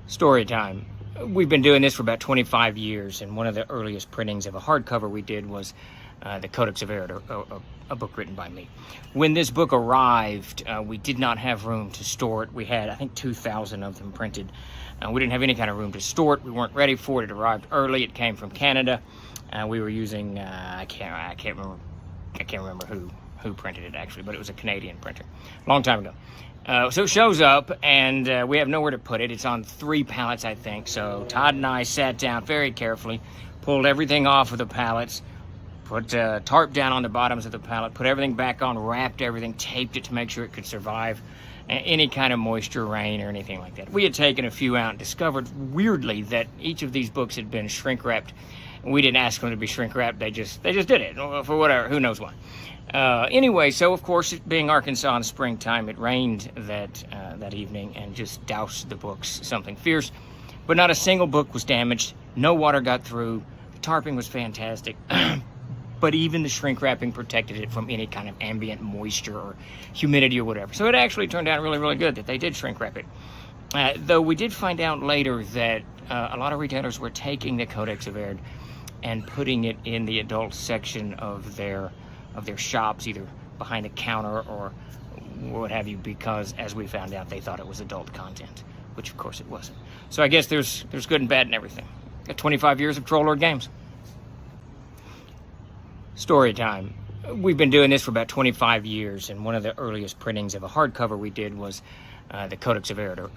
Story time. We've been doing this for about 25 years, and one of the earliest printings of a hardcover we did was the Codex of Error, a book written by me. When this book arrived, we did not have room to store it. We had, I think, 2,000 of them printed. We didn't have any kind of room to store it. We weren't ready for it. It arrived early. It came from Canada. We were using I can't remember who printed it actually, but it was a Canadian printer, a long time ago. So it shows up, and we have nowhere to put it. It's on 3 pallets, I think. So Todd and I sat down very carefully, pulled everything off of the pallets, put tarp down on the bottoms of the pallet, put everything back on, wrapped everything, taped it to make sure it could survive any kind of moisture, rain, or anything like that. We had taken a few out and discovered, weirdly, that each of these books had been shrink wrapped. We didn't ask them to be shrink wrapped. They just did it for whatever, who knows why. Anyway, so of course, it being Arkansas in springtime, it rained that evening and just doused the books something fierce. But not a single book was damaged. No water got through. The tarping was fantastic. But even the shrink wrapping protected it from any kind of ambient moisture or humidity or whatever. So it actually turned out really, really good that they did shrink wrap it. Though we did find out later that a lot of retailers were taking the Codex of Error and putting it in the adult section of their shops, either behind a counter or what have you, because as we found out, they thought it was adult content, which of course it wasn't. So I guess there's good and bad in everything. Got 25 years of Troll Lord games. Story time. We've been doing this for about 25 years, and one of the earliest printings of a hardcover we did was the Codex of Error,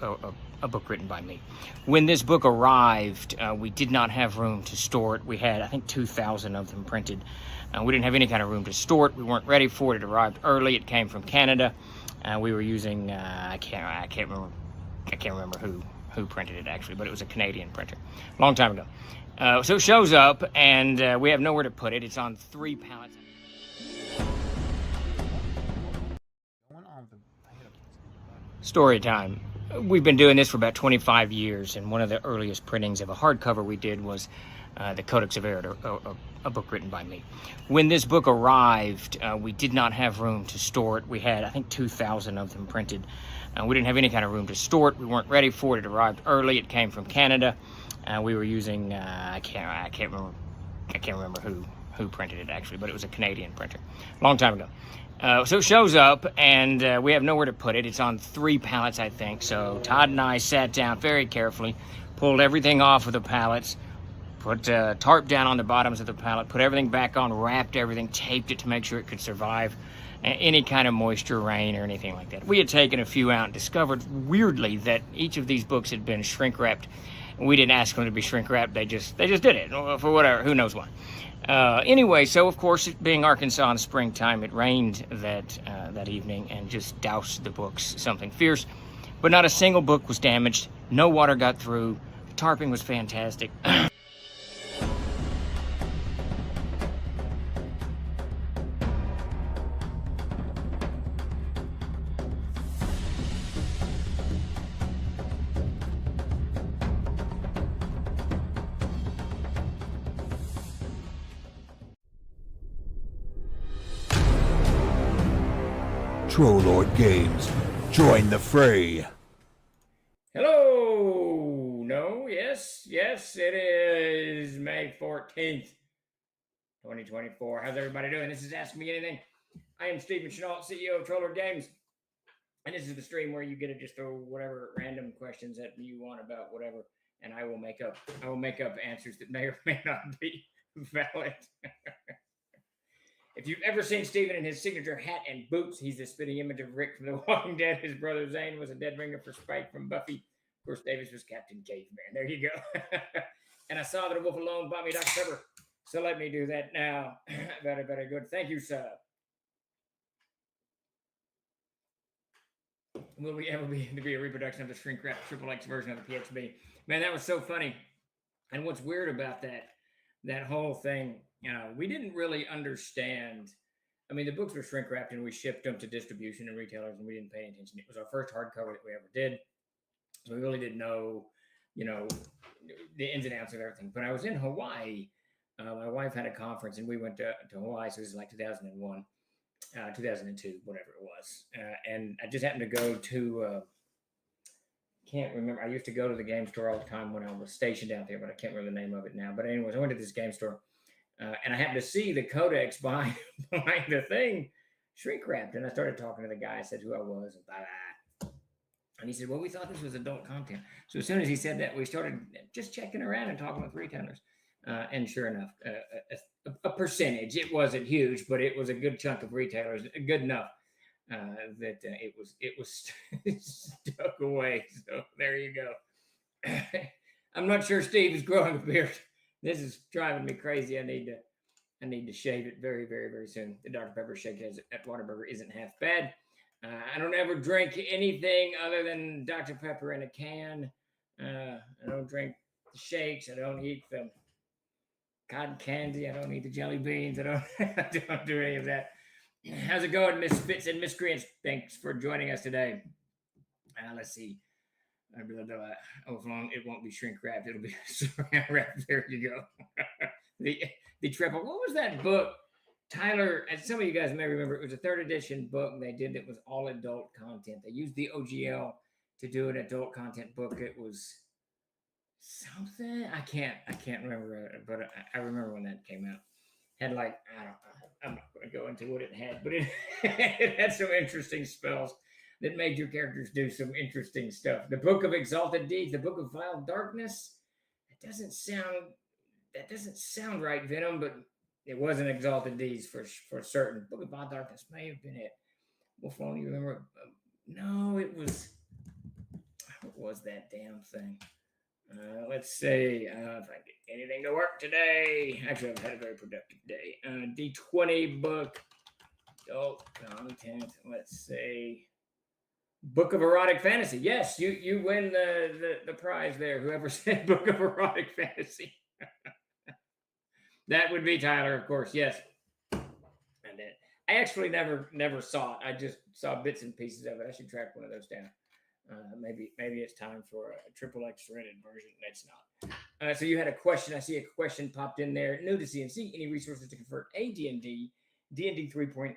a book written by me. When this book arrived, we did not have room to store it. We had, I think, 2,000 of them printed. We didn't have any kind of room to store it. We weren't ready for it. It arrived early. It came from Canada. We were using I can't remember who printed it actually, but it was a Canadian printer, a long time ago. So it shows up, and we have nowhere to put it. It's on 3 pallets. Story time. We've been doing this for about 25 years, and one of the earliest printings of a hardcover we did was the Codex of Error, a book written by me. When this book arrived, we did not have room to store it. We had, I think, 2,000 of them printed. We didn't have any kind of room to store it. We weren't ready for it. It arrived early. It came from Canada. We were using I can't remember who printed it actually, but it was a Canadian printer, a long time ago. So it shows up, and we have nowhere to put it. It's on 3 pallets, I think. So Todd and I sat down very carefully, pulled everything off of the pallets, put tarp down on the bottoms of the pallet, put everything back on, wrapped everything, taped it to make sure it could survive any kind of moisture, rain, or anything like that. We had taken a few out and discovered, weirdly, that each of these books had been shrink wrapped. We didn't ask them to be shrink wrapped. They just did it for whatever, who knows why. Anyway, so of course, it being Arkansas in springtime, it rained that evening and just doused the books something fierce. But not a single book was damaged. No water got through. The tarping was fantastic. Troll Lord Games. Join the fray. Hello. No, yes, it is May 14th, 2024. How's everybody doing? This is Ask Me Anything. I am Stephen Chenault, CEO of Troll Lord Games. And this is the stream where you get to just throw whatever random questions at me you want about whatever, and I will make up answers that may or may not be valid. If you've ever seen Steven in his signature hat and boots, he's the spitting image of Rick from The Walking Dead. His brother Zane was a dead ringer for Spike from Buffy. Of course, Davis was Captain Caveman. There you go. And I saw that a wolf alone bought me Dr. Pepper. So let me do that now. Very good. Thank you, sir. Will we ever be to be a reproduction of the shrink wrap triple X version of the PXB? Man, that was so funny. And what's weird about that whole thing, we didn't really understand. I mean, the books were shrink wrapped and we shipped them to distribution and retailers, and we didn't pay attention. It was our first hardcover that we ever did. So we really didn't know, the ins and outs of everything. But I was in Hawaii. My wife had a conference and we went to Hawaii. So it was like 2001, 2002, whatever it was. And I just happened to go to can't remember. I used to go to the game store all the time when I was stationed out there, but I can't remember the name of it now. But anyways, I went to this game store, and I happened to see the codex behind the thing, shrink wrapped. And I started talking to the guy. I said who I was, and blah, blah. And he said, "Well, we thought this was adult content." So as soon as he said that, we started just checking around and talking with retailers. And sure enough, a percentage. It wasn't huge, but it was a good chunk of retailers, good enough that it was stuck away. So there you go. I'm not sure Steve is growing a beard. This is driving me crazy. I need to shave it very, very, very soon. The Dr. Pepper shake at Whataburger isn't half bad. I don't ever drink anything other than Dr. Pepper in a can. I don't drink the shakes. I don't eat the cotton candy. I don't eat the jelly beans. I don't do any of that. How's it going, Misfits and Miscreants? Thanks for joining us today. Let's see. It won't be shrink wrapped. It'll be saran wrapped. There you go. the triple. What was that book? Tyler, as some of you guys may remember, it was a 3rd edition book they did that was all adult content. They used the OGL to do an adult content book. It was something I can't remember, but I remember when that came out. Had like I'm not going to go into what it had, but it had some interesting spells that made your characters do some interesting stuff. The Book of Exalted Deeds, the Book of Vile Darkness. That doesn't sound right, Venom, but it wasn't Exalted Deeds for certain. Book of Vile Darkness may have been it. Wolflong, you remember? No, it was. What was that damn thing? Let's see if I get anything to work today. Actually, I've had a very productive day. D20 book, adult content. Let's see. Book of Erotic Fantasy. Yes, you win the prize there. Whoever said Book of Erotic Fantasy. That would be Tyler, of course. Yes. And I actually never saw it. I just saw bits and pieces of it. I should track one of those down. Maybe it's time for a XXX rated version. That's not. So you had a question. I see a question popped in there. New to CNC. Any resources to convert a D&D 3.0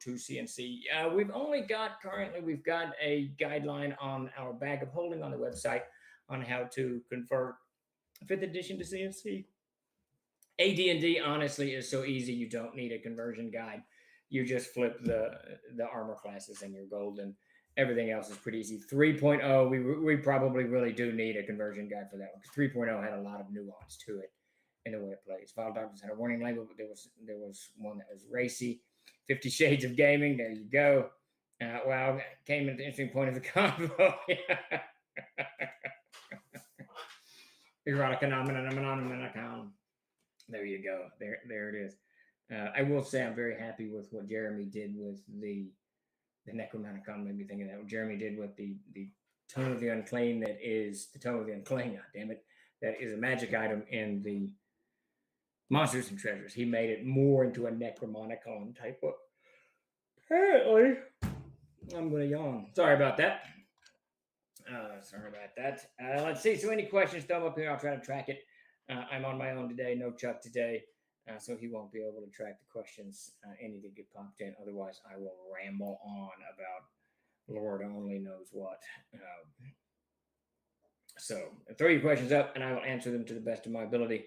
to CNC? We've got a guideline on our bag of holding on the website on how to convert 5th edition to CNC. AD&D honestly is so easy. You don't need a conversion guide. You just flip the armor classes and you're golden. Everything else is pretty easy. 3.0, we probably really do need a conversion guide for that one because 3.0 had a lot of nuance to it in the way it plays. Vile Darkness had a warning label, but there was one that was racy. 50 Shades of Gaming, there you go. Wow, came at the interesting point of the convo. Erotic. There you go. There it is. I will say I'm very happy with what Jeremy did with the Necromanicon. Made me think of that. What Jeremy did with the Tome of the Unclean, that is the Tome of the Unclean, God damn it, that is a magic item in the Monsters and Treasures. He made it more into a Necromanicon type book. Apparently, I'm going to yawn. Sorry about that. Let's see. So any questions, thumb up here. I'll try to track it. I'm on my own today. No Chuck today. So he won't be able to track the questions. Any that get popped in. Otherwise, I will ramble on about Lord only knows what. So throw your questions up, and I will answer them to the best of my ability.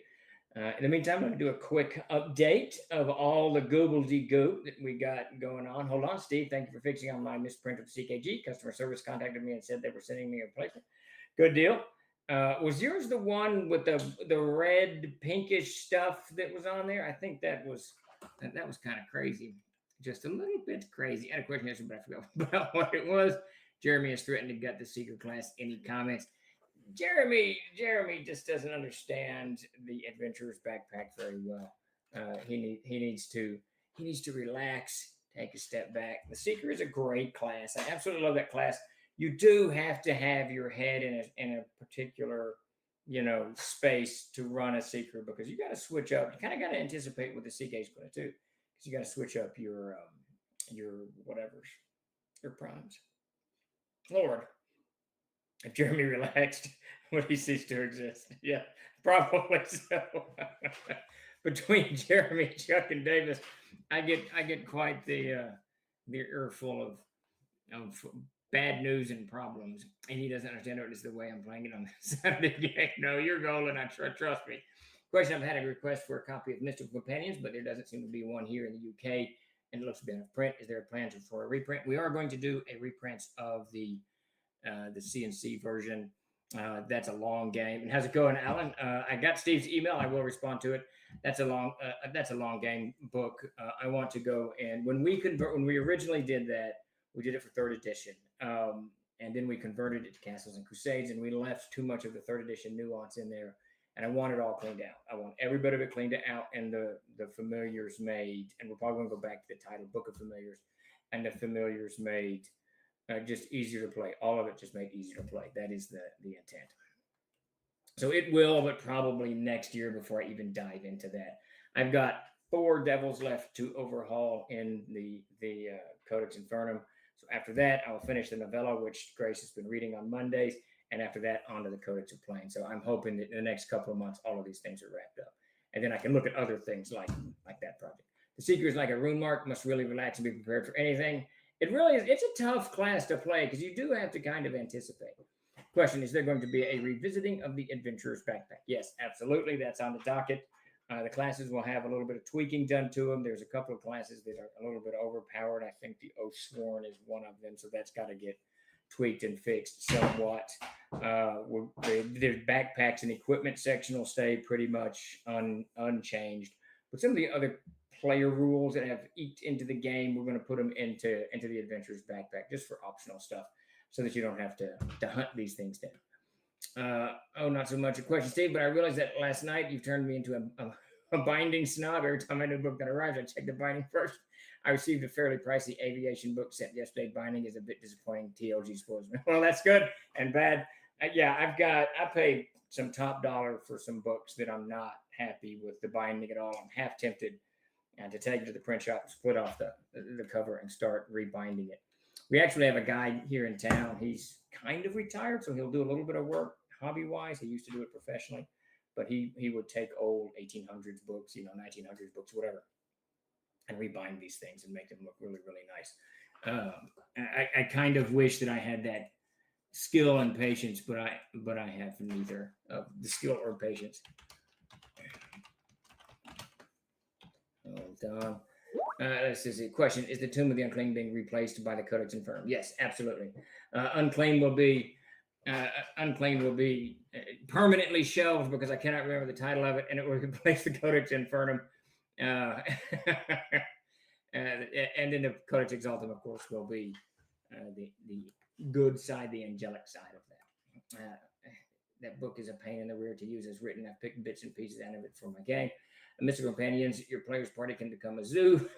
In the meantime, I'm going to do a quick update of all the goobly-goop that we got going on. Hold on, Steve. Thank you for fixing on my misprint of CKG. Customer service contacted me and said they were sending me a replacement. Good deal. Was yours the one with the red pinkish stuff that was on there? I think that was kind of crazy. Just a little bit crazy. I had a question yesterday, but I forgot about what it was. Jeremy has threatened to gut the secret class. Any comments? Jeremy just doesn't understand the adventurer's backpack very well. He needs to relax, take a step back. The Seeker is a great class. I absolutely love that class. You do have to have your head in a particular, space to run a Seeker, because you got to switch up. You kind of got to anticipate what the CK is going to do, because you got to switch up your whatevers, your primes. Lord, if Jeremy relaxed, would he cease to exist? Yeah, probably so. Between Jeremy, Chuck, and Davis, I get quite the earful of bad news and problems, and he doesn't understand it is the way I'm playing it on the Saturday game. No, you're golden. Trust me. Question: I've had a request for a copy of Mystical Companions, but there doesn't seem to be one here in the UK, and it looks a bit out of print. Is there a plan for a reprint? We are going to do a reprint of the CNC version. That's a long game. And how's it going, Alan? I got Steve's email. I will respond to it. That's a long game book. I want to go, and when we originally did that, we did it for third edition. And then we converted it to Castles and Crusades, and we left too much of the third edition nuance in there. And I want it all cleaned out. I want every bit of it cleaned out, and the familiars made. And we're probably going to go back to the title, Book of Familiars, and the familiars made just easier to play. All of it just made easier to play. That is the intent. So it will, but probably next year before I even dive into that. I've got 4 Devils left to overhaul in the Codex Infernum. So after that, I will finish the novella, which Grace has been reading on Mondays. And after that, onto the Codex of Planes. So I'm hoping that in the next couple of months, all of these things are wrapped up. And then I can look at other things like that project. The Seeker is like a rune mark, must really relax and be prepared for anything. It really is. It's a tough class to play because you do have to kind of anticipate. Question: is there going to be a revisiting of the Adventurer's Backpack? Yes, absolutely. That's on the docket. The classes will have a little bit of tweaking done to them. There's a couple of classes that are a little bit overpowered. I think the Oathsworn is one of them, so that's got to get tweaked and fixed somewhat. The backpacks and equipment section will stay pretty much unchanged, but some of the other player rules that have eked into the game, we're going to put them into the Adventurer's Backpack just for optional stuff, so that you don't have to hunt these things down. Not so much a question, Steve, but I realized that last night you've turned me into a binding snob. Every time I know a book that arrives, I check the binding first. I received a fairly pricey aviation book sent yesterday. Binding is a bit disappointing. TLG spoils me. Well, that's good and bad. I paid some top dollar for some books that I'm not happy with the binding at all. I'm half tempted to take it to the print shop, split off the cover, and start rebinding it. We actually have a guy here in town. He's kind of retired, so he'll do a little bit of work hobby-wise. He used to do it professionally, but he would take old 1800s books, 1900s books, whatever, and rebind these things and make them look really, really nice. I kind of wish that I had that skill and patience, but I have neither of the skill or patience. Hold on. This is a question: is the Tomb of the Unclaimed being replaced by the Codex Infernum? Yes, absolutely. Unclaimed will be permanently shelved because I cannot remember the title of it, and it will replace the Codex Infernum. And then the Codex Exaltum, of course, will be the good side, the angelic side of that. That book is a pain in the rear to use as written. I've picked bits and pieces out of it for my game. Mystical Companions, your player's party can become a zoo.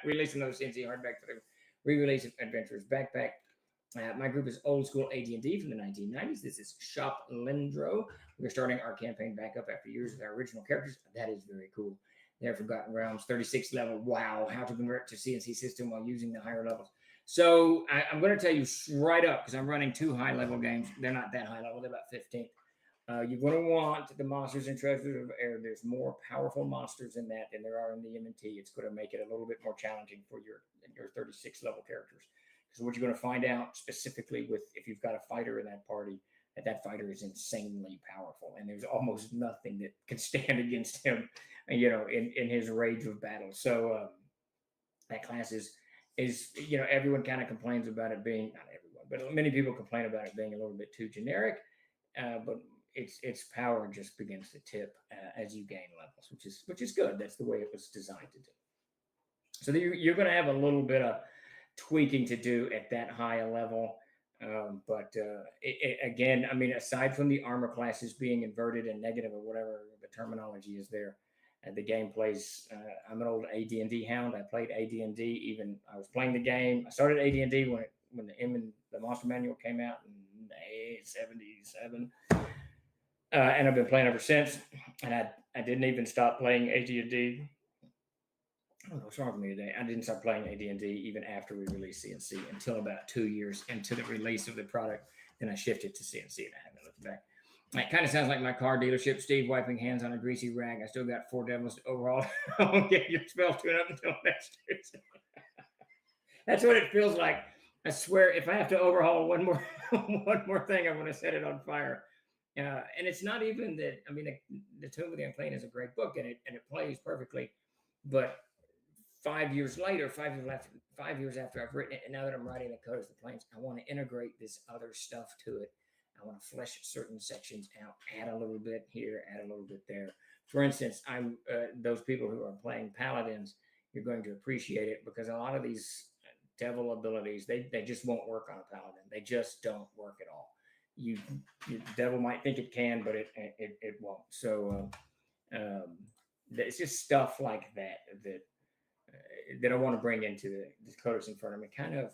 Release another CNC hardback for the re-release of Adventurer's Backpack. My group is old school AD&D from the 1990s. This is Shop Lindro. We're starting our campaign back up after years with our original characters. That is very cool. They're Forgotten Realms, 36th level. Wow, how to convert to CNC system while using the higher levels. So I'm going to tell you right up, because I'm running 2 high-level games. They're not that high level. They're about 15th. You're going to want the Monsters and Treasures of Air. There's more powerful monsters in that than there are in the M&T. It's going to make it a little bit more challenging for your 36 level characters. So what you're going to find out specifically with if you've got a fighter in that party, that fighter is insanely powerful, and there's almost nothing that can stand against him, in his rage of battle. So that class is everyone kind of complains about it being, not everyone, but many people complain about it being a little bit too generic, but its power just begins to tip as you gain levels, which is good. That's the way it was designed to do. So you're going to have a little bit of tweaking to do at that high a level. Again, I mean, aside from the armor classes being inverted and negative or whatever the terminology is there, the game plays. I'm an old AD&D hound. I played AD&D even. I was playing the game. I started AD&D when the Monster Manual came out in 1977, and I've been playing ever since. And I didn't even stop playing AD&D. I don't know what's wrong with me today. I didn't start playing AD&D even after we released CNC until about 2 years into the release of the product. Then I shifted to CNC and I haven't looked back. It kind of sounds like my car dealership, Steve wiping hands on a greasy rag. I still got 4 devils to overhaul. I won't get your spell tuned up until next Tuesday. That's what it feels like. I swear, if I have to overhaul one more one more thing, I'm going to set it on fire. And it's not even that. I mean, the Tomb of the Unclean is a great book, and it plays perfectly. But 5 years later, 5 years after I've written it, and now that I'm writing the Codex of the Plains, I want to integrate this other stuff to it. I want to flesh certain sections out, add a little bit here, add a little bit there. For instance, I'm those people who are playing paladins, you're going to appreciate it because a lot of these devil abilities, they just won't work on a paladin. They just don't work at all. The devil might think it can, but it won't. So it's just stuff like that I want to bring into the Codex Infernum and kind of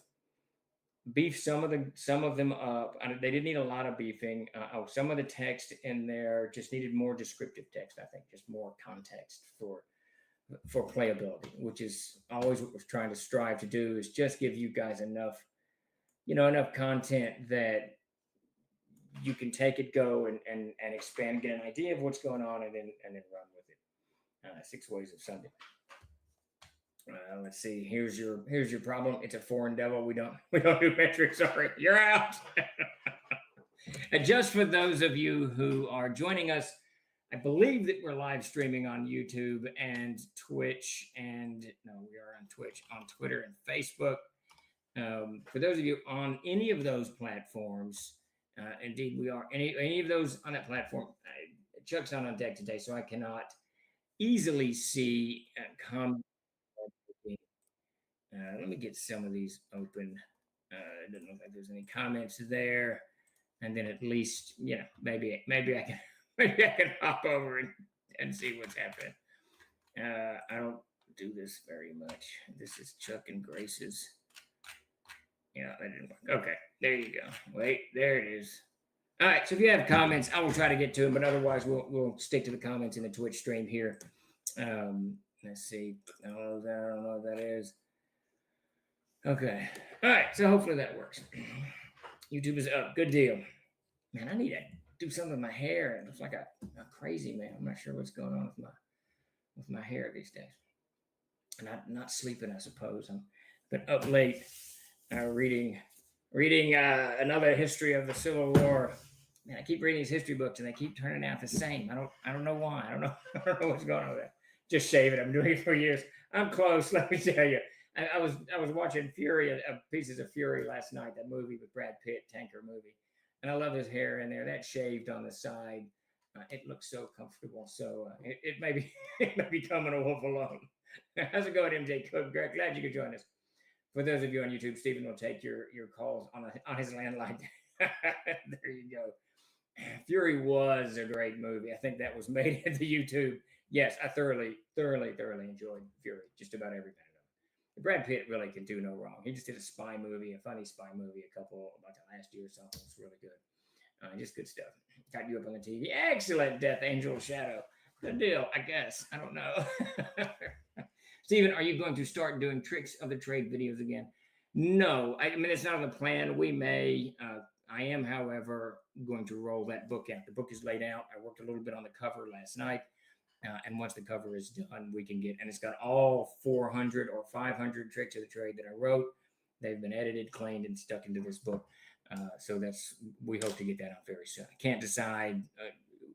beef some of them up. They didn't need a lot of beefing. Some of the text in there just needed more descriptive text. I think just more context for playability, which is always what we're trying to strive to do. Is just give you guys enough content that you can take it, go and expand, get an idea of what's going on, and then run with it. 6 Ways of Sunday. Let's see. Here's your problem. It's a foreign devil. We don't do metrics. Sorry, you're out. And just for those of you who are joining us, I believe that we're live streaming on YouTube and Twitch, and no, we are on Twitch, on Twitter and Facebook. For those of you on any of those platforms, indeed we are. Any of those on that platform. Chuck's not on deck today, so I cannot easily see comments. Let me get some of these open. It doesn't look like there's any comments there. And then at least, maybe I can hop over and see what's happening. I don't do this very much. This is Chuck and Grace's. Yeah, that didn't work. Okay, there you go. Wait, there it is. All right, so if you have comments, I will try to get to them, but otherwise we'll stick to the comments in the Twitch stream here. Let's see. I don't know what that is. Okay. All right. So hopefully that works. YouTube is up. Good deal. Man, I need to do something with my hair. It looks like a crazy man. I'm not sure what's going on with my hair these days. Not sleeping, I suppose. I've been up late reading another history of the Civil War. Man, I keep reading these history books and they keep turning out the same. I don't know why. I don't know what's going on with that. Just shave it. I'm doing it for years. I'm close. Let me tell you. I was watching Fury, Pieces of Fury last night, that movie with Brad Pitt, tanker movie. And I love his hair in there. That shaved on the side. It looks so comfortable. So it may be coming a wolf alone. How's it going, MJ Cook? Glad you could join us. For those of you on YouTube, Stephen will take your calls on his landline. There you go. Fury was a great movie. I think that was made into YouTube. Yes, I thoroughly enjoyed Fury. Just about every minute of it. Brad Pitt really can do no wrong. He just did a spy movie, a funny spy movie, about the last year or something. It's really good. Just good stuff. Got you up on the TV. Excellent, Death Angel Shadow. Good deal, I guess. I don't know. Stephen, are you going to start doing tricks of the trade videos again? No, I mean, it's not on the plan. We may. I am, however, going to roll that book out. The book is laid out. I worked a little bit on the cover last night. And once the cover is done, we can and it's got all 400 or 500 tricks of the trade that I wrote. They've been edited, cleaned, and stuck into this book. So we hope to get that out very soon. I can't decide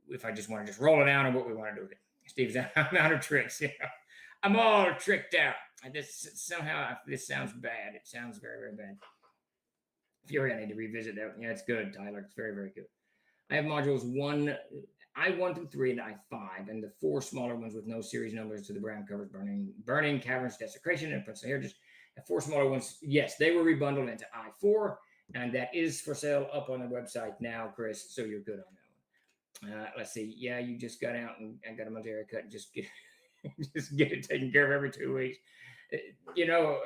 if I just want to roll it out or what we want to do with it. Steve's I'm out of tricks. I'm all tricked out. Somehow this sounds bad. It sounds very, very bad. Fury, I need to revisit that. Yeah, it's good, Tyler. It's very, very good. I have modules I1 through 3 and I5, and the 4 smaller ones with no series numbers to the brown covers, burning, caverns, desecration, and Prince of Here. Just 4 smaller ones. Yes, they were rebundled into I4, and that is for sale up on the website now, Chris. So you're good on that one. Let's see. Yeah, you just got out and got a Montero cut. Just get it taken care of every 2 weeks.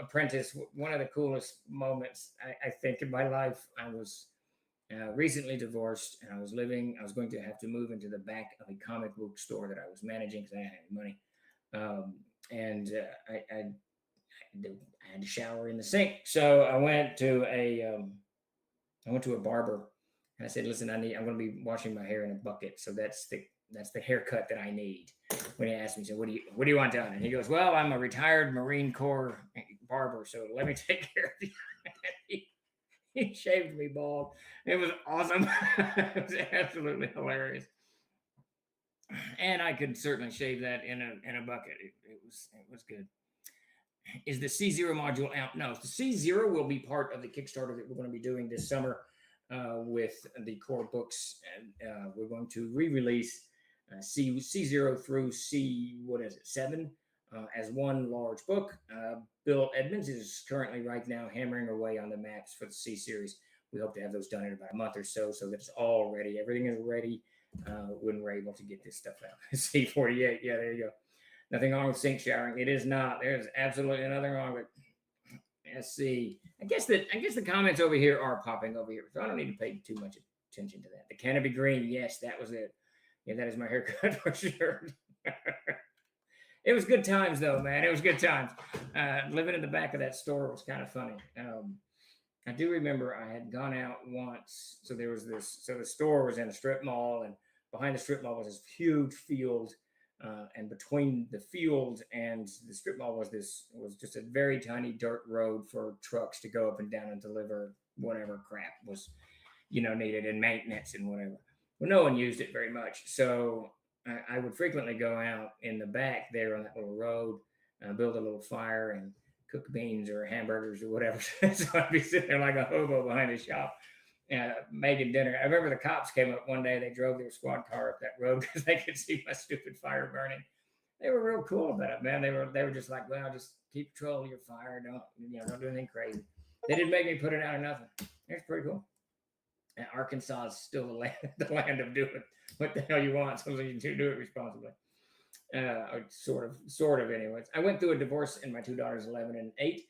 Apprentice, one of the coolest moments I think in my life. I was recently divorced, and I was going to have to move into the back of a comic book store that I was managing because I didn't have any money. I had to shower in the sink. So I went to a barber, and I said, listen, I'm going to be washing my hair in a bucket. So that's the haircut that I need. When he asked me, he said, what do you want done? And he goes, well, I'm a retired Marine Corps barber, so let me take care of you. he shaved me bald. It was awesome. It was absolutely hilarious. And I could certainly shave that in a bucket. It was good. Is the C0 module out? No, the C0 will be part of the Kickstarter that we're going to be doing this summer with the core books, and we're going to re-release C0 through C7 as one large book. Bill Edmonds is currently right now hammering away on the maps for the C series. We hope to have those done in about a month or so that it's all ready. Everything is ready when we're able to get this stuff out. C48, yeah, there you go. Nothing wrong with sink showering. It is not. There's absolutely nothing wrong with it. Let's see. I guess the comments over here are popping over here, so I don't need to pay too much attention to that. The canopy green, yes, that was it. Yeah, that is my haircut for sure. It was good times though, man. It was good times. Living in the back of that store was kind of funny. I do remember I had gone out once. So there was this. So the store was in a strip mall, and behind the strip mall was this huge field. And between the field and the strip mall was just a very tiny dirt road for trucks to go up and down and deliver whatever crap was, needed in maintenance and whatever. Well, no one used it very much. So I would frequently go out in the back there on that little road, build a little fire and cook beans or hamburgers or whatever. So I'd be sitting there like a hobo behind the shop, making dinner. I remember the cops came up one day. They drove their squad car up that road because they could see my stupid fire burning. They were real cool about it, man. They were just like, well, just keep control of your fire. Don't do anything crazy. They didn't make me put it out or nothing. It's pretty cool. And Arkansas is still the land of doing what the hell you want, so you do it responsibly. Sort of. Anyways, I went through a divorce, and my two daughters, 11 and 8.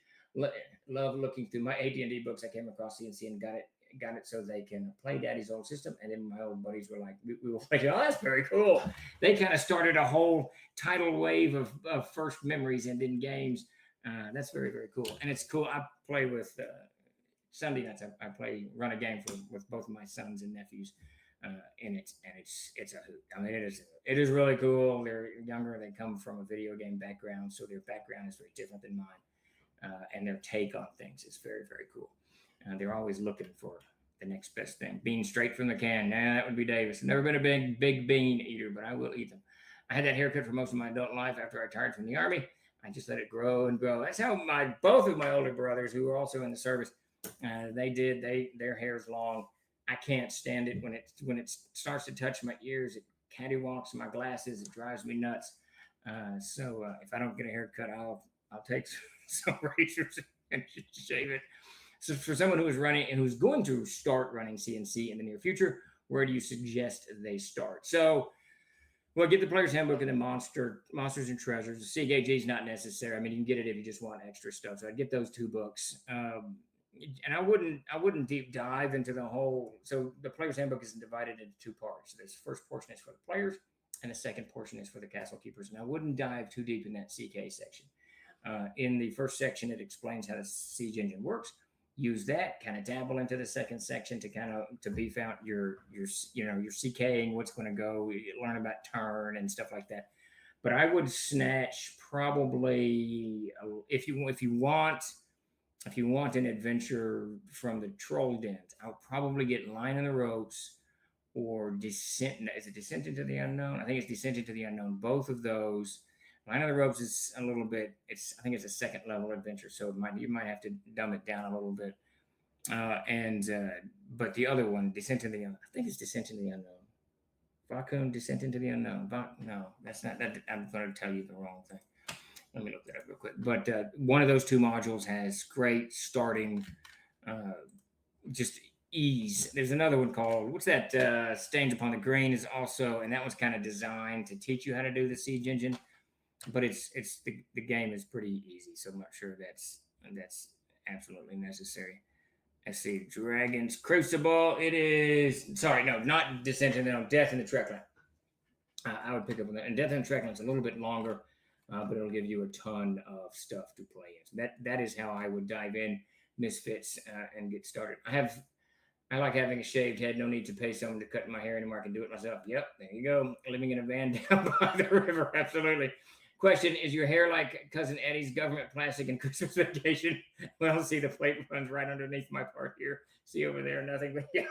Love looking through my AT&T books. I came across CNC and got it so they can play Daddy's old system. And then my old buddies were like, we will play. Oh, that's very cool. They kind of started a whole tidal wave of first memories and in games. That's very, very cool. And it's cool. I play with Sunday nights. I run a game with both of my sons and nephews. And it's a hoot. I mean, it is really cool. They're younger. They come from a video game background, so their background is very different than mine. And their take on things is very, very cool. They're always looking for the next best thing. Beans straight from the can. Nah, that would be Davis. Never been a big bean eater, but I will eat them. I had that haircut for most of my adult life after I retired from the Army. I just let it grow and grow. That's how both of my older brothers, who were also in the service, they did. Their hair's long. I can't stand it when it starts to touch my ears. It cattywalks my glasses. It drives me nuts. So if I don't get a haircut, I'll take some razors and shave it. So for someone who is running and who's going to start running CNC in the near future, where do you suggest they start? So, well, get the Player's Handbook and the Monsters and Treasures. The CKG is not necessary. I mean, you can get it if you just want extra stuff. So I'd get those two books. And I wouldn't deep dive into the whole. So the Player's Handbook is divided into two parts. So the first portion is for the players, and the second portion is for the castle keepers. And I wouldn't dive too deep in that CK section. In the first section, it explains how the siege engine works. Use that, kind of dabble into the second section to beef out your CKing, what's going to go, learn about turn and stuff like that. But I would snatch probably if you want an adventure from the troll dens, I would probably get Line in the Ropes or Descent. Is it Descent into the Unknown? I think it's Descent into the Unknown. Both of those. Line of the Ropes is a little bit. I think it's a second level adventure, so you might have to dumb it down a little bit. But the other one, Descent into the Unknown. I think it's Descent into the Unknown. Vacuum Descent into the Unknown. No, that's not that. I'm going to tell you the wrong thing. Let me look that up real quick. But one of those two modules has great starting, just ease. There's another one called what's that? Stains Upon the Green is also, and that one's kind of designed to teach you how to do the siege engine. But the game is pretty easy, so I'm not sure that's absolutely necessary. Let's see, Dragon's Crucible. It is not Descent into the Death in the Trekland. I would pick up on that. And Death in the Trekland is a little bit longer, but it'll give you a ton of stuff to play in. So that is how I would dive in Misfits and get started. I like having a shaved head. No need to pay someone to cut my hair anymore. I can do it myself. Yep, there you go. Living in a van down by the river. Absolutely. Question, is your hair like Cousin Eddie's government plastic and Christmas vacation? Well, see, the plate runs right underneath my part here. See over there, nothing but yeah.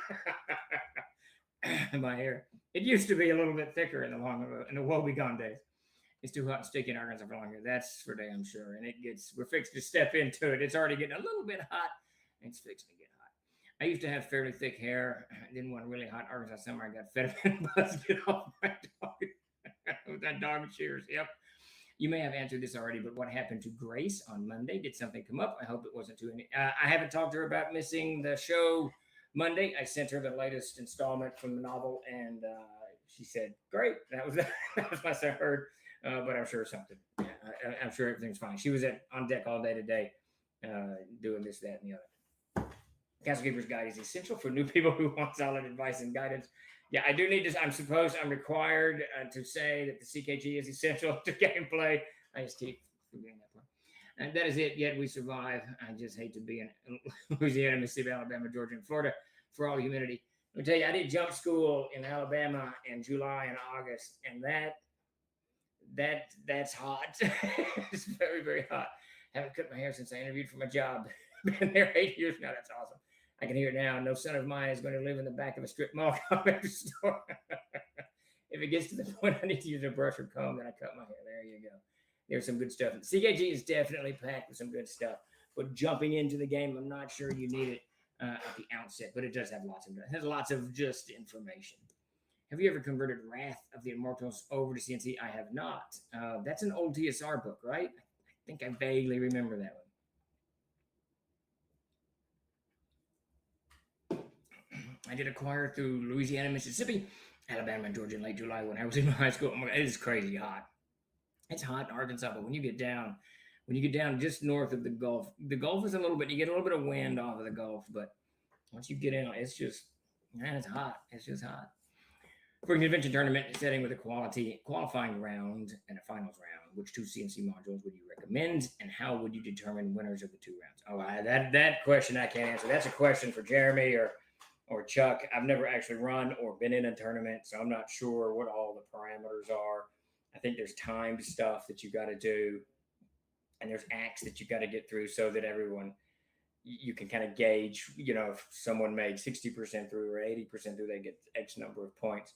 My hair. It used to be a little bit thicker in the woebegone days. It's too hot and sticky in Arkansas for long here. That's for damn sure. And we're fixed to step into it. It's already getting a little bit hot. It's fixing to get hot. I used to have fairly thick hair. I didn't want a really hot Arkansas summer. I got fed up and buzzed it off my dog with that dog shears. Yep. You may have answered this already, but what happened to Grace on Monday? Did something come up? I hope it wasn't too any. I haven't talked to her about missing the show Monday. I sent her the latest installment from the novel, and she said, "Great." That was my son heard. But I'm sure something. Yeah, I'm sure everything's fine. She was on deck all day today, doing this, that, and the other. Castle Keeper's Guide is essential for new people who want solid advice and guidance. Yeah, I do need to. I'm required to say that the CKG is essential to gameplay. I just keep forgetting that part. And that is it. Yet we survive. I just hate to be in Louisiana, Mississippi, Alabama, Georgia, and Florida for all humidity. Let me tell you, I did jump school in Alabama in July and August, and that's hot. It's very, very hot. Haven't cut my hair since I interviewed for my job. Been there 8 years now. That's awesome. I can hear it now. No son of mine is going to live in the back of a strip mall comic store. If it gets to the point I need to use a brush or comb, then I cut my hair. There you go. There's some good stuff. CKG is definitely packed with some good stuff. But jumping into the game, I'm not sure you need it at the outset. But it does have lots of just information. Have you ever converted Wrath of the Immortals over to CNC? I have not. That's an old TSR book, right? I think I vaguely remember that one. I did acquire through Louisiana, Mississippi, Alabama, and Georgia in late July when I was in high school. It is crazy hot. It's hot in Arkansas, but when you get down just north of the Gulf is a little bit, you get a little bit of wind off of the Gulf, but once you get in, it's just, man, it's hot. It's just hot. For a convention tournament setting with a qualifying round and a finals round, which two CNC modules would you recommend, and how would you determine winners of the two rounds? Oh, that question I can't answer. That's a question for Jeremy or Chuck. I've never actually run or been in a tournament, so I'm not sure what all the parameters are. I think there's timed stuff that you got to do, and there's acts that you got to get through so that everyone, you can kind of gauge, if someone made 60% through or 80% through, they get X number of points.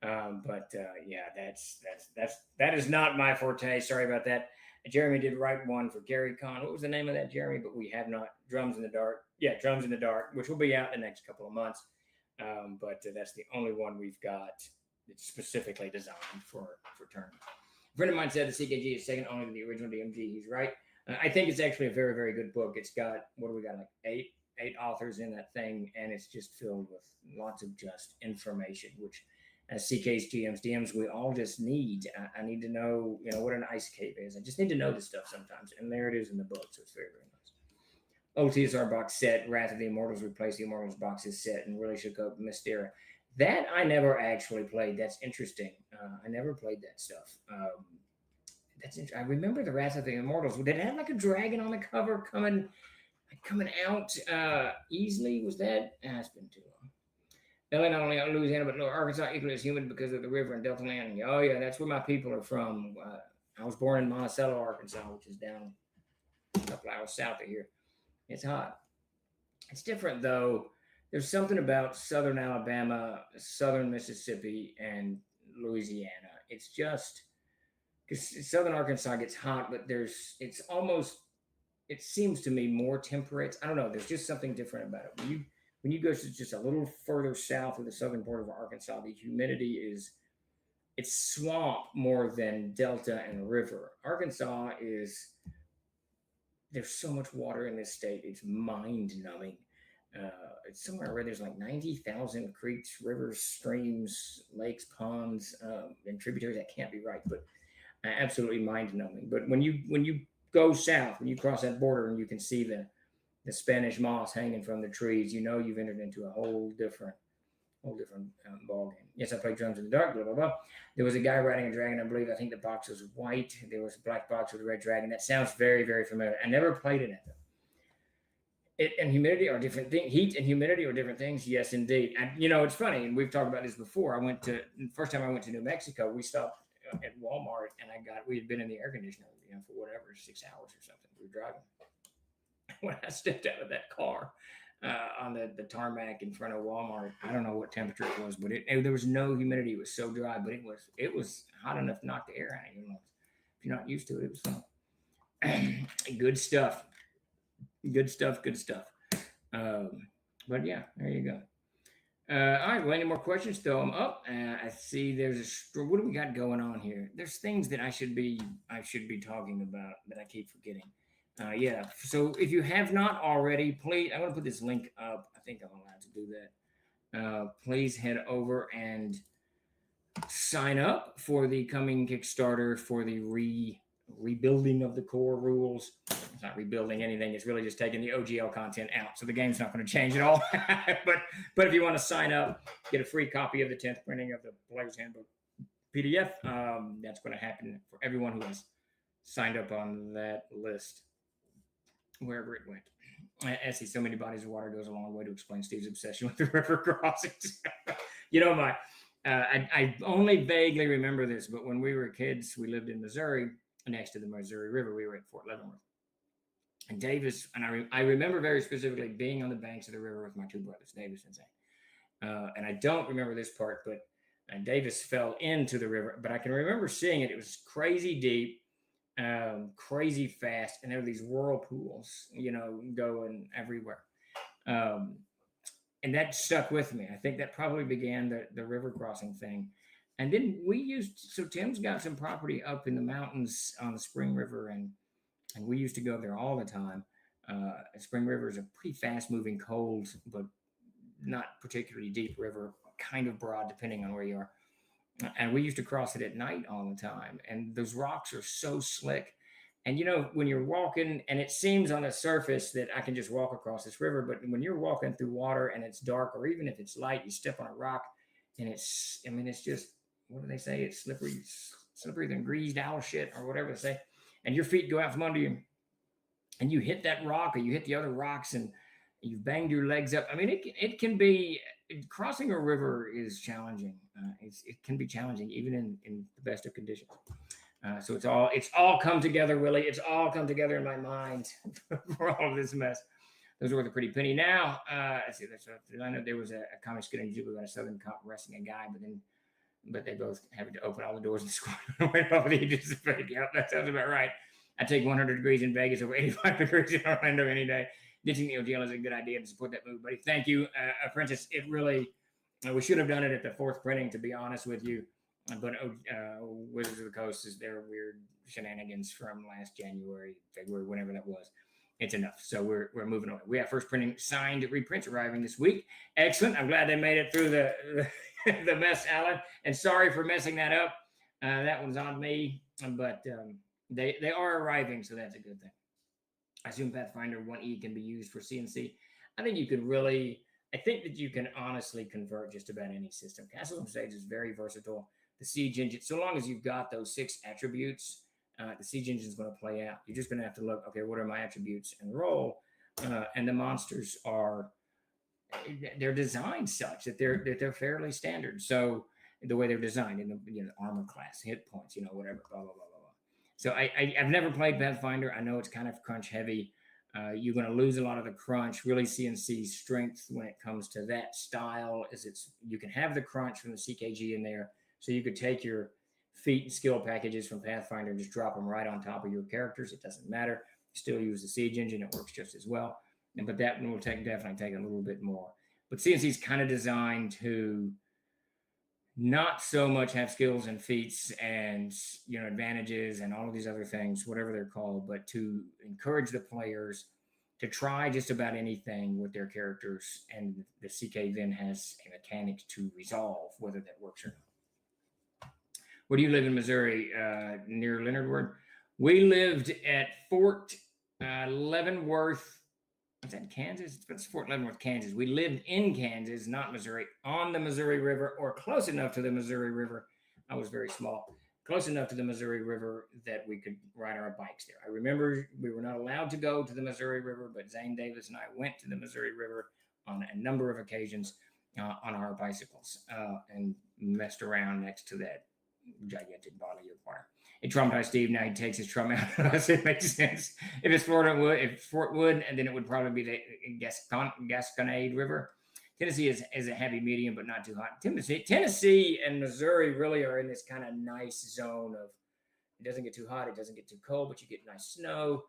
Yeah, that is not my forte. Sorry about that. Jeremy did write one for Gary Con. What was the name of that, Jeremy? But we have not. Drums in the Dark. Yeah, Drums in the Dark, which will be out in the next couple of months. But that's the only one we've got that's specifically designed for tournaments. A friend of mine said the CKG is second only to the original DMG. He's right. I think it's actually a very, very good book. It's got, what do we got, like eight authors in that thing, and it's just filled with lots of just information, which as CKs, DMs, we all just need. I need to know, what an ice cape is. I just need to know this stuff sometimes, and there it is in the book, so it's very, very nice. OTSR box set, Wrath of the Immortals replaced the Immortals boxes set and really shook up Mysteria. That I never actually played. That's interesting. I never played that stuff. I remember the Wrath of the Immortals. Did it have like a dragon on the cover coming out easily? Was that? It's been too long. LA, not only Louisiana, but Arkansas equally as humid because of the river and Delta land. Oh, yeah, that's where my people are from. I was born in Monticello, Arkansas, which is down a couple hours south of here. It's hot. It's different, though. There's something about southern Alabama, southern Mississippi, and Louisiana. It's just because southern Arkansas gets hot, but it seems to me more temperate. I don't know. There's just something different about it. When you go to just a little further south of the southern border of Arkansas, the humidity it's swamp more than delta and river. Arkansas there's so much water in this state. It's mind-numbing. It's somewhere where there's like 90,000 creeks, rivers, streams, lakes, ponds, and tributaries. That can't be right, but absolutely mind-numbing. But when you go south, when you cross that border and you can see the Spanish moss hanging from the trees, you've entered into a whole different ball game. Yes, I played Drums in the Dark, blah, blah, blah. There was a guy riding a dragon, I believe. I think the box was white. There was a black box with a red dragon. That sounds very, very familiar. I never played it, though. It and humidity are different things. Heat and humidity are different things. Yes, indeed. And, it's funny, and we've talked about this before. First time I went to New Mexico, we stopped at Walmart, and we had been in the air conditioner, for whatever, 6 hours or something. We were driving. When I stepped out of that car on the tarmac in front of Walmart, I don't know what temperature it was, but there was no humidity. It was so dry, but it was hot enough to knock the air out of you. If you're not used to it, it was fun. Good stuff. Good stuff. Good stuff. But yeah, there you go. All right. Well, any more questions? Throw them up. I see what do we got going on here? There's things that I should be talking about that I keep forgetting. Yeah. So if you have not already, please, I'm going to put this link up. I think I'm allowed to do that. Please head over and sign up for the coming Kickstarter for the rebuilding of the core rules. It's not rebuilding anything. It's really just taking the OGL content out. So the game's not going to change at all. but if you want to sign up, get a free copy of the 10th printing of the Player's Handbook PDF. That's going to happen for everyone who has signed up on that list, wherever it went. I see so many bodies of water goes a long way to explain Steve's obsession with the river crossings. I only vaguely remember this, but when we were kids, we lived in Missouri, next to the Missouri River. We were at Fort Leavenworth. And Davis, and I remember very specifically being on the banks of the river with my two brothers, Davis and Zane. And I don't remember this part, but Davis fell into the river. But I can remember seeing it. It was crazy deep, crazy fast, and there were these whirlpools, going everywhere. And that stuck with me. I think that probably began the river crossing thing. And then so Tim's got some property up in the mountains on the Spring River, and we used to go there all the time. Spring River is a pretty fast-moving, cold, but not particularly deep river, kind of broad depending on where you are. And we used to cross it at night all the time. And those rocks are so slick. And, when you're walking, and it seems on the surface that I can just walk across this river, but when you're walking through water and it's dark, or even if it's light, you step on a rock, and it's just, what do they say? It's slippery than greased owl shit, or whatever they say. And your feet go out from under you, and you hit that rock, or you hit the other rocks, and you've banged your legs up. I mean, it can be, crossing a river is challenging. It can be challenging even in the best of conditions. So it's all come together, Willie. It's all come together in my mind for all of this mess. Those are worth a pretty penny. Now, I know there was a comic skit in Juba about a Southern cop arresting a guy, but they both having to open all the doors and squat right off the edges of fake. Yep, that sounds about right. I take 100 degrees in Vegas over 85 degrees in Orlando any day. Ditching the OGL is a good idea to support that move, buddy. Thank you, Apprentice. It really, we should have done it at the fourth printing, to be honest with you. But Wizards of the Coast is their weird shenanigans from last January, February, whenever that was. It's enough. So we're moving on. We have first printing signed reprints arriving this week. Excellent. I'm glad they made it through the mess, Alan. And sorry for messing that up. That one's on me. But they are arriving, so that's a good thing. I assume Pathfinder 1E can be used for CNC. I think that you can honestly convert just about any system. Castles on Stage is very versatile. The Siege Engine, so long as you've got those 6 attributes, the Siege Engine is going to play out. You're just going to have to look, okay, what are my attributes, and roll. And the monsters they're designed such that they're fairly standard. So the way they're designed in the armor class, hit points, whatever, blah, blah, blah, blah, blah. So I've never played Pathfinder. I know it's kind of crunch heavy. You're going to lose a lot of the crunch. Really, CNC's strength when it comes to that style is you can have the crunch from the CKG in there. So you could take your feat and skill packages from Pathfinder and just drop them right on top of your characters. It doesn't matter. You still use the Siege Engine. It works just as well. But that one will definitely take a little bit more. But CNC is kind of designed to not so much have skills and feats and advantages and all of these other things, whatever they're called, but to encourage the players to try just about anything with their characters. And the CK then has a mechanic to resolve whether that works or not. Where do you live in Missouri? Near Leonard Wood? We lived at Fort Leavenworth. Is that Kansas? It's Fort Leavenworth, Kansas. We lived in Kansas, not Missouri, on the Missouri River, or close enough to the Missouri River. I was very small. Close enough to the Missouri River that we could ride our bikes there. I remember we were not allowed to go to the Missouri River, but Zane Davis and I went to the Missouri River on a number of occasions on our bicycles and messed around next to that gigantic bodily of water. It traumatized Steve. Now he takes his trauma out of us. It makes sense. If it's Florida, if Fort Wood, and then it would probably be the Gasconade River. Tennessee is a heavy medium, but not too hot. Tennessee and Missouri really are in this kind of nice zone of it doesn't get too hot, it doesn't get too cold, but you get nice snow.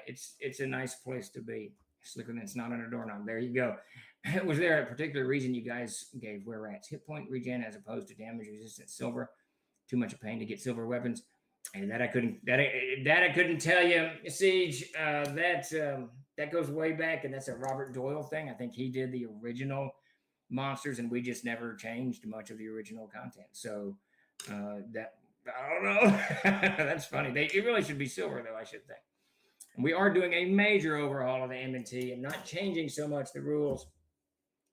It's a nice place to be. Slicker than it's not on a doorknob. There you go. Was there a particular reason you guys gave Were Rats hit point regen as opposed to damage resistant silver? Too much of pain to get silver weapons? And that I couldn't tell you, Siege. That goes way back, and that's a Robert Doyle thing. I think he did the original monsters, and we just never changed much of the original content. So that I don't know. That's funny. It really should be silver, though, I should think. And we are doing a major overhaul of the M&T and not changing so much the rules,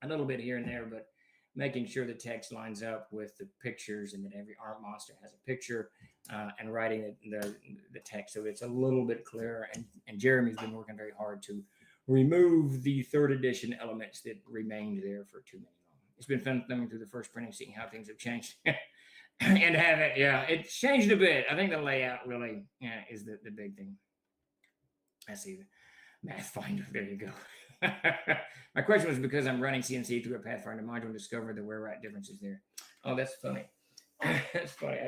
a little bit here and there, but making sure the text lines up with the pictures and that every art monster has a picture and writing the text so it's a little bit clearer. And Jeremy's been working very hard to remove the third edition elements that remained there for too many long. It's been fun thumbing through the first printing, seeing how things have changed. And have it, it's changed a bit. I think the layout really is the big thing. I see the Pathfinder. There you go. My question was because I'm running CNC through a Pathfinder module and discovered the were-rat differences there. Oh, that's funny. That's funny.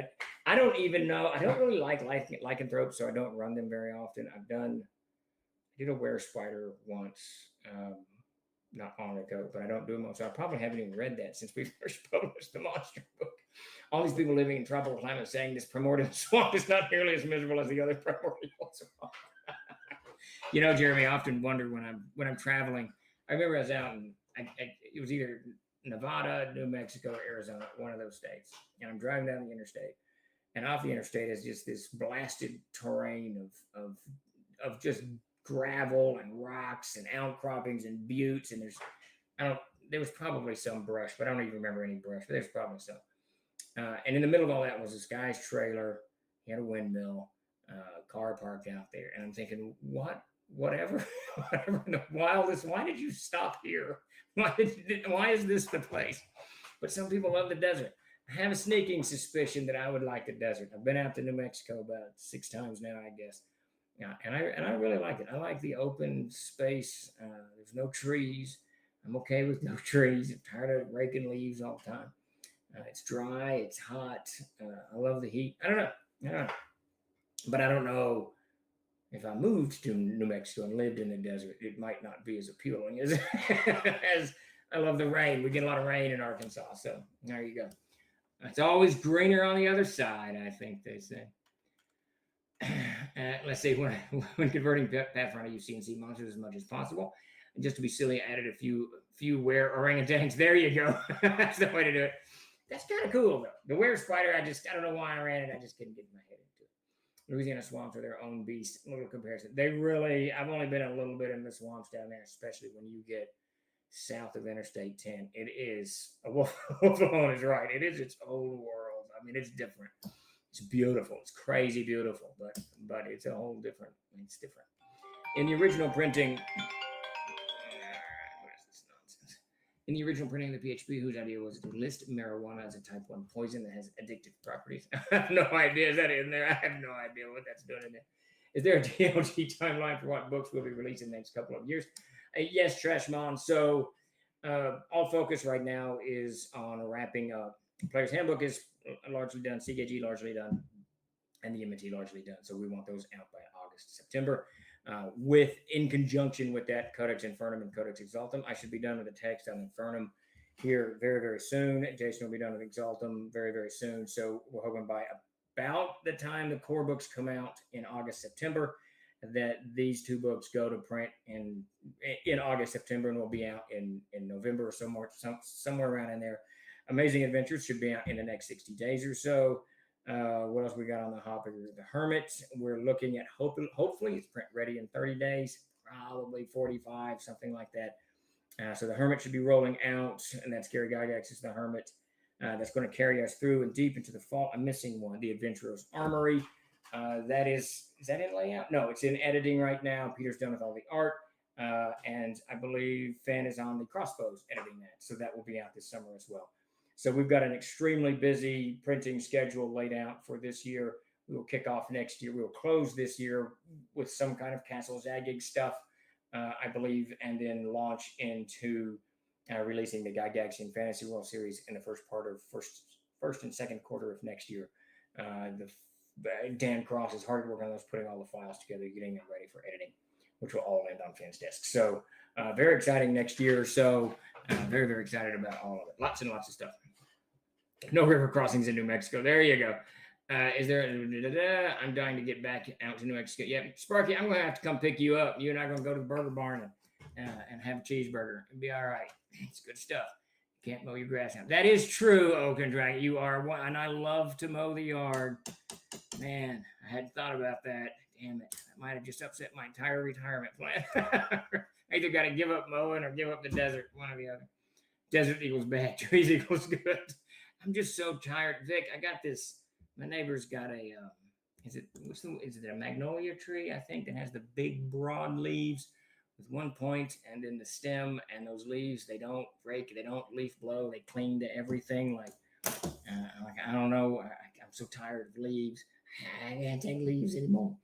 I don't even know. I don't really like lycanthropes, so I don't run them very often. I did a were-spider once, not long ago, but I don't do them much. So I probably haven't even read that since we first published the monster book. All these people living in tropical climates saying this primordial swamp is not nearly as miserable as the other primordial swamp. You know, Jeremy, I often wonder when I'm traveling. I remember I was out in it was either Nevada, New Mexico, or Arizona, one of those states. And I'm driving down the interstate, and off the interstate is just this blasted terrain of just gravel and rocks and outcroppings and buttes. And there was probably some brush, but I don't even remember any brush. But there's probably some. And in the middle of all that was this guy's trailer. He had a windmill. Car parked out there, and I'm thinking, whatever in the wildest. Why did you stop here? Why is this the place? But some people love the desert. I have a sneaking suspicion that I would like the desert. I've been out to New Mexico about 6 times now, I guess. Yeah, and I really like it. I like the open space. There's no trees. I'm okay with no trees. I'm tired of raking leaves all the time. It's dry. It's hot. I love the heat. I don't know. But I don't know if I moved to New Mexico and lived in the desert, it might not be as appealing as I love the rain. We get a lot of rain in Arkansas. So there you go. It's always greener on the other side, I think they say. Let's see, when converting Pathfinder, use CNC monsters as much as possible. And just to be silly, I added a few were orangutans. There you go. That's the way to do it. That's kind of cool, though. The were spider, I don't know why I ran it. I just couldn't get my head into it. Louisiana swamps are their own beast. A little comparison. I've only been a little bit in the swamps down there, especially when you get south of Interstate 10. It is, Wolf alone is right. It is its own world. I mean, it's different. It's beautiful. It's crazy beautiful, but it's a whole different. It's different. In the original printing, in the original printing of the PHP, whose idea was it to list marijuana as a type 1 poison that has addictive properties? I have no idea. Is that in there? I have no idea what that's doing in there. Is there a DLG timeline for what books will be released in the next couple of years? Yes, Trashmon. So all focus right now is on wrapping up. Player's Handbook is largely done, CKG largely done, and the M&T largely done. So we want those out by August, September. In conjunction with that, Codex Infernum and Codex Exaltum. I should be done with the text on Infernum here very, very soon. Jason will be done with Exaltum very, very soon. So we're hoping by about the time the core books come out in August, September, that these 2 books go to print in August, September, and will be out in November or somewhere around in there. Amazing Adventures should be out in the next 60 days or so. What else we got on the hopper? The Hermit. We're looking at hopefully it's print ready in 30 days, probably 45, something like that. So the Hermit should be rolling out, and that's Gary Gygax is the Hermit. That's going to carry us through and deep into the fall. I'm missing one, the Adventurer's Armory. Is that in layout? No, it's in editing right now. Peter's done with all the art. And I believe Fan is on the crossbows editing that. So that will be out this summer as well. So we've got an extremely busy printing schedule laid out for this year. We will kick off next year. We will close this year with some kind of Castle Zaggig stuff, I believe, and then launch into releasing the Gygaxian Fantasy World Series in the first and second quarter of next year. Dan Cross is hard at work on those, putting all the files together, getting them ready for editing, which will all land on Finn's desk. So very exciting next year. So very, very excited about all of it. Lots and lots of stuff. No river crossings in New Mexico. There you go. Is there? I'm dying to get back out to New Mexico. Yeah, Sparky, I'm going to have to come pick you up. You and I are going to go to the Burger Barn and have a cheeseburger. It'll be all right. It's good stuff. You can't mow your grass now. That is true, Oak and Dragon. You are one, and I love to mow the yard. Man, I hadn't thought about that. Damn it. That might have just upset my entire retirement plan. I either got to give up mowing or give up the desert, one or the other. Desert equals bad. Trees equals good. I'm just so tired. Vic, I got this. My neighbor's got a, is it a magnolia tree, I think, that has the big, broad leaves with one point, and then the stem, and those leaves, they don't break, they don't leaf blow, they cling to everything. I don't know. I'm so tired of leaves. I can't take leaves anymore.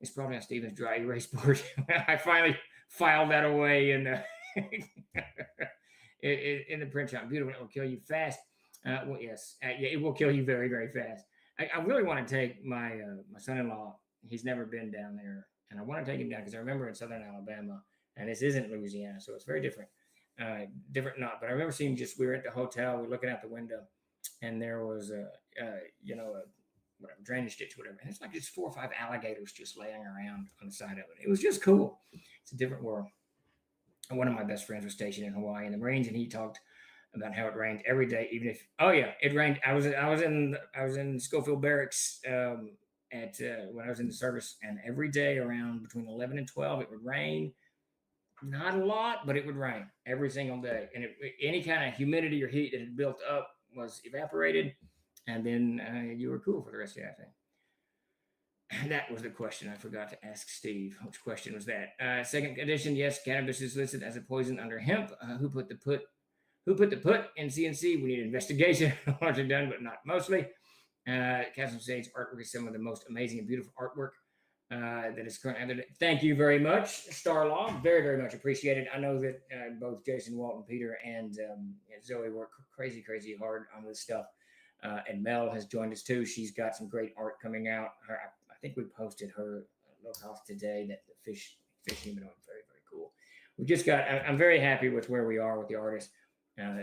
It's probably on Steven's dry erase board. I finally filed that away in the in the print shop. Beautiful. It will kill you fast. Well, yes. Yeah, it will kill you very, very fast. I really want to take my my son-in-law. He's never been down there, and I want to take him down because I remember in Southern Alabama, and this isn't Louisiana, so it's very different. But I remember seeing we were at the hotel, we were looking out the window, and there was a whatever drainage ditch, whatever. And it's like just 4 or 5 alligators just laying around on the side of it. It was just cool. It's a different world. And one of my best friends was stationed in Hawaii in the Marines, and he talked about how it rained every day, even if it rained. I was in Schofield Barracks when I was in the service, and every day around between 11 and 12 it would rain. Not a lot, but it would rain every single day, and any kind of humidity or heat that had built up was evaporated, and then you were cool for the rest of the afternoon. That was the question I forgot to ask Steve. Which question was that? Second condition, yes, cannabis is listed as a poison under hemp. Who put the put in CNC? We need investigation. Largely done, but not mostly. Castle State's artwork is some of the most amazing and beautiful artwork that is currently. Thank you very much, Starlaw. Very, very much appreciated. I know that both Jason, Walton, Peter, and Zoe work crazy, crazy hard on this stuff. And Mel has joined us too. She's got some great art coming out. I think we posted her locale today. That the fish humanoid, very, very cool. We just got. I'm very happy with where we are with the artist.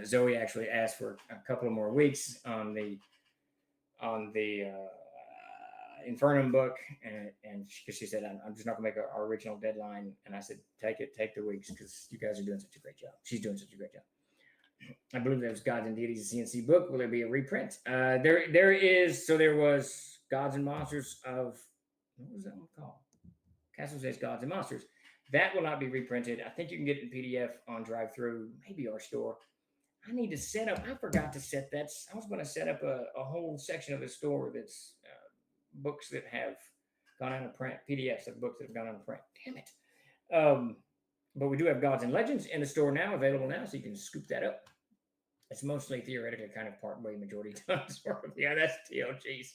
Zoe actually asked for a couple of more weeks on the Infernum book, and because she said I'm just not gonna make our original deadline, and I said take the weeks because you guys are doing such a great job. She's doing such a great job. I believe there's Gods and Deities, a CNC book. Will there be a reprint? There is. So there was Gods and Monsters of, what was that one called? Castle Says Gods and Monsters. That will not be reprinted. I think you can get it in PDF on drive-through, maybe our store. I need to set up. I forgot to set that. I was going to set up a whole section of the store that's books that have gone out of print, PDFs of books that have gone out of print. Damn it. But we do have Gods and Legends in the store now, available now, so you can scoop that up. It's mostly theoretically kind of part way majority tons worth. Yeah, that's TLG's.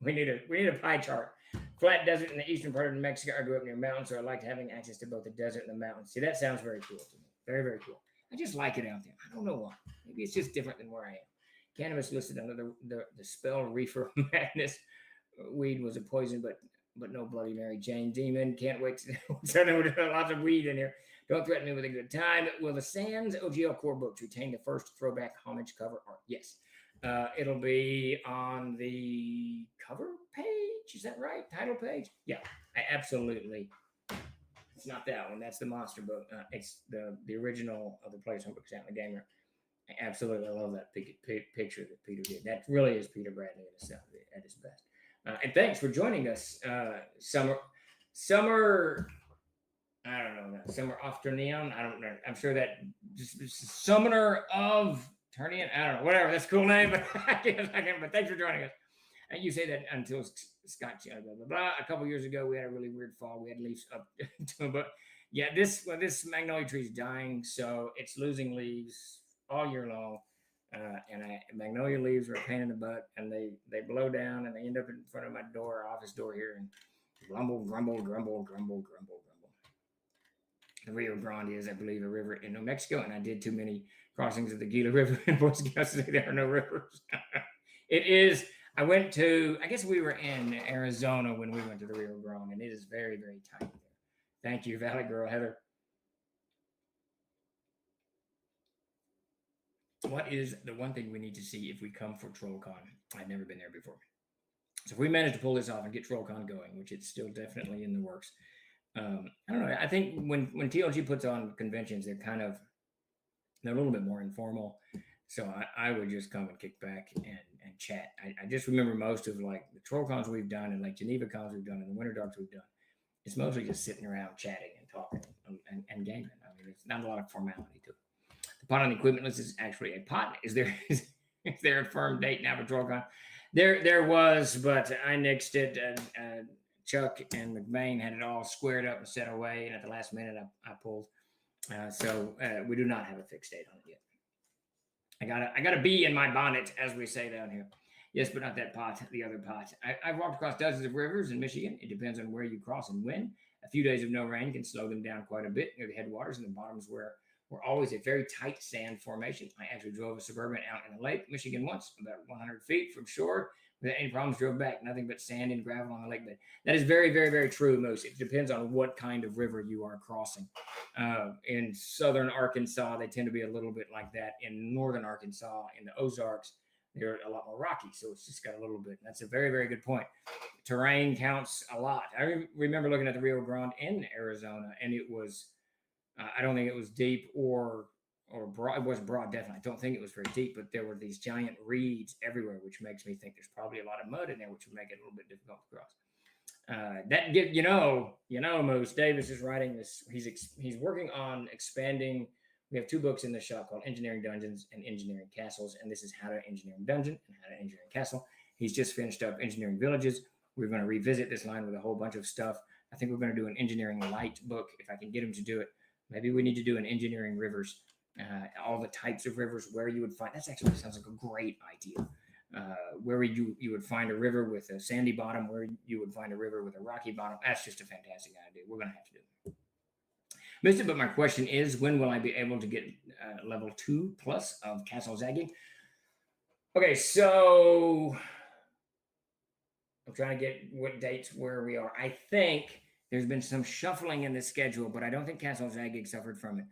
we need a pie chart. Flat desert in the eastern part of New Mexico. I grew up near mountains, so I liked having access to both the desert and the mountains. See, that sounds very cool to me. Very, very cool. I just like it out there. I don't know why. Maybe it's just different than where I am. Cannabis listed under the spell reefer madness. Weed was a poison, but no Bloody Mary Jane Demon. Can't wait to lots of weed in here. Don't threaten me with a good time. Will the Sands OGL core books retain the first throwback homage cover art? Yes. It'll be on the cover page. Is that right? Title page? Yeah, absolutely. It's not that one. That's the monster book. It's the original of the Player's Homebooks out in the game room. I absolutely love that picture that Peter did. That really is Peter Bradley at his best. And thanks for joining us, Summer. I don't know. Summer Afternoon. I don't know. I'm sure that just Summoner of Turnian. I don't know. Whatever. That's a cool name. But but thanks for joining us. And you say that until Scott, blah, blah, blah. A couple years ago, we had a really weird fall. We had leaves up to it. But yeah, this magnolia tree is dying, so it's losing leaves all year long. Magnolia leaves are a pain in the butt, and they blow down and they end up in front of my door, office door here, and grumble, grumble, grumble, grumble, grumble, grumble. The Rio Grande is, I believe, a river in New Mexico, and I did too many crossings of the Gila River in Boy Scouts to say there are no rivers. It is. I went to, I guess we were in Arizona when we went to the Rio Grande, and it is very, very tiny there. Thank you, Valley Girl Heather. What is the one thing we need to see if we come for TrollCon? I've never been there before. So if we manage to pull this off and get TrollCon going, which it's still definitely in the works, I don't know. I think when TLG puts on conventions, they're a little bit more informal. So I would just come and kick back and chat. I just remember most of like the TrollCons we've done and like Geneva cons we've done and the Winter Darks we've done. It's mostly just sitting around chatting and talking and gaming. I mean, it's not a lot of formality to it. The pot on the equipment list is actually a pot. Is there a firm date now for TrollCon? There was, but I nixed it. Chuck and McBain had it all squared up and set away, and at the last minute I pulled. So we do not have a fixed date on it yet. I got a bee in my bonnet, as we say down here. Yes, but not that pot, the other pot. I've walked across dozens of rivers in Michigan. It depends on where you cross and when. A few days of no rain can slow them down quite a bit near the headwaters, and the bottoms were always a very tight sand formation. I actually drove a Suburban out in the lake, Michigan once, about 100 feet from shore. Without any problems, drove back. Nothing but sand and gravel on the lake bed. That is very, very, very true, Moose. It depends on what kind of river you are crossing. In southern Arkansas, they tend to be a little bit like that. In northern Arkansas, in the Ozarks, they're a lot more rocky. So it's just got a little bit. That's a very, very good point. Terrain counts a lot. I remember looking at the Rio Grande in Arizona, and it was, I don't think it was deep or broad. It wasn't broad, definitely. I don't think it was very deep, but there were these giant reeds everywhere, which makes me think there's probably a lot of mud in there, which would make it a little bit difficult to cross. Moose Davis is writing this. He's working on expanding. We have two books in the shop called Engineering Dungeons and Engineering Castles, and this is How to Engineering Dungeon and How to Engineering Castle. He's just finished up Engineering Villages. We're going to revisit this line with a whole bunch of stuff. I think we're going to do an Engineering Light book if I can get him to do it. Maybe we need to do an Engineering Rivers. All the types of rivers, where you would find. That actually sounds like a great idea. Where you would find a river with a sandy bottom, where you would find a river with a rocky bottom. That's just a fantastic idea. We're going to have to do it. Missed it, but my question is, when will I be able to get level 2+ of Castle Zagging? Okay, so I'm trying to get what dates where we are. I think there's been some shuffling in the schedule, but I don't think Castle Zagging suffered from it.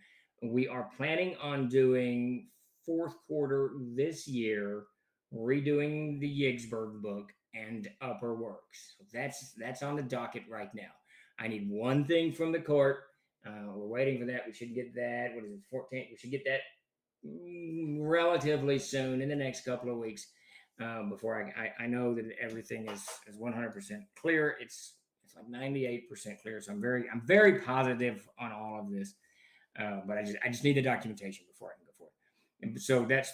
We are planning on doing fourth quarter this year, redoing the Yigsburg book and Upper Works. So that's on the docket right now. I need one thing from the court. We're waiting for that. We should get that. What is it, 14th? We should get that relatively soon in the next couple of weeks. Before I know that everything is 100% clear. It's like 98% clear. So I'm very positive on all of this. But I just need the documentation before I can go for it. And so that's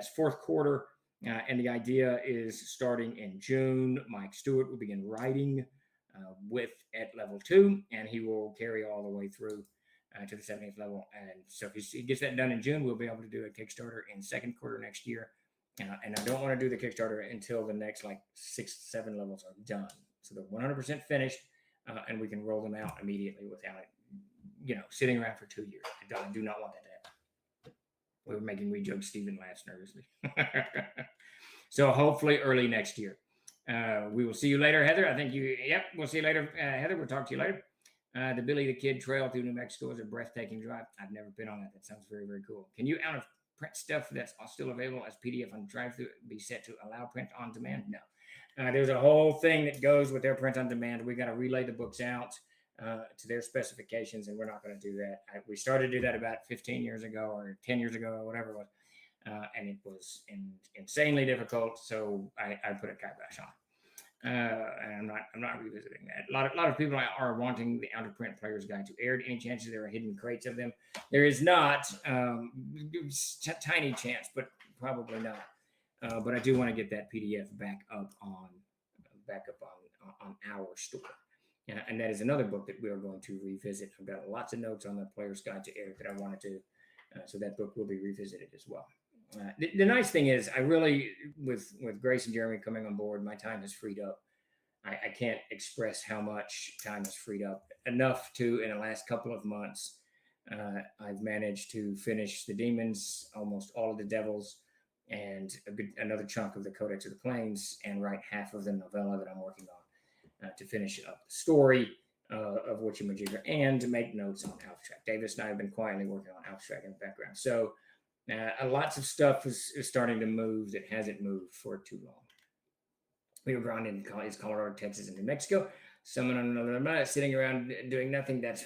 fourth quarter, and the idea is starting in June. Mike Stewart will begin writing at level 2, and he will carry all the way through to the 70th level. And so if he gets that done in June, we'll be able to do a Kickstarter in second quarter next year. And I don't want to do the Kickstarter until the next 6-7 levels are done, so they're 100% finished, and we can roll them out immediately without it. Sitting around for 2 years. I do not want that to happen. We were making wee jokes. Stephen laughs nervously. So hopefully early next year. We will see you later, Heather. We'll see you later, Heather. We'll talk to you later. The Billy the Kid Trail through New Mexico is a breathtaking drive. I've never been on that. That sounds very, very cool. Can you, out of print stuff that's still available as PDF on drive-through, be set to allow print on demand? No. There's a whole thing that goes with their print on demand. We got to relay the books out to their specifications, and we're not going to do that. We started to do that about 15 years ago or 10 years ago or whatever it was, and it was insanely difficult. So I put a kibosh on. And I'm not revisiting that. A lot of people are wanting the out of print player's guide to aired. Any chances there are hidden crates of them? There is not. Tiny chance, but probably not. But I do want to get that PDF back up on our store. And that is another book that we are going to revisit. I've got lots of notes on the player's guide to air that I wanted to, so that book will be revisited as well. The nice thing is, I really, with Grace and Jeremy coming on board, my time has freed up. I can't express how much time has freed up. Enough to, in the last couple of months, I've managed to finish the Demons, almost all of the Devils, and another chunk of the Codex of the Plains, and write half of the novella that I'm working on to finish up the story of Witchamajigger, and to make notes on Abstract. Davis and I have been quietly working on Abstract in the background. So lots of stuff is starting to move that hasn't moved for too long. We were ground in Colorado, Texas, and New Mexico. Someone sitting around doing nothing. That's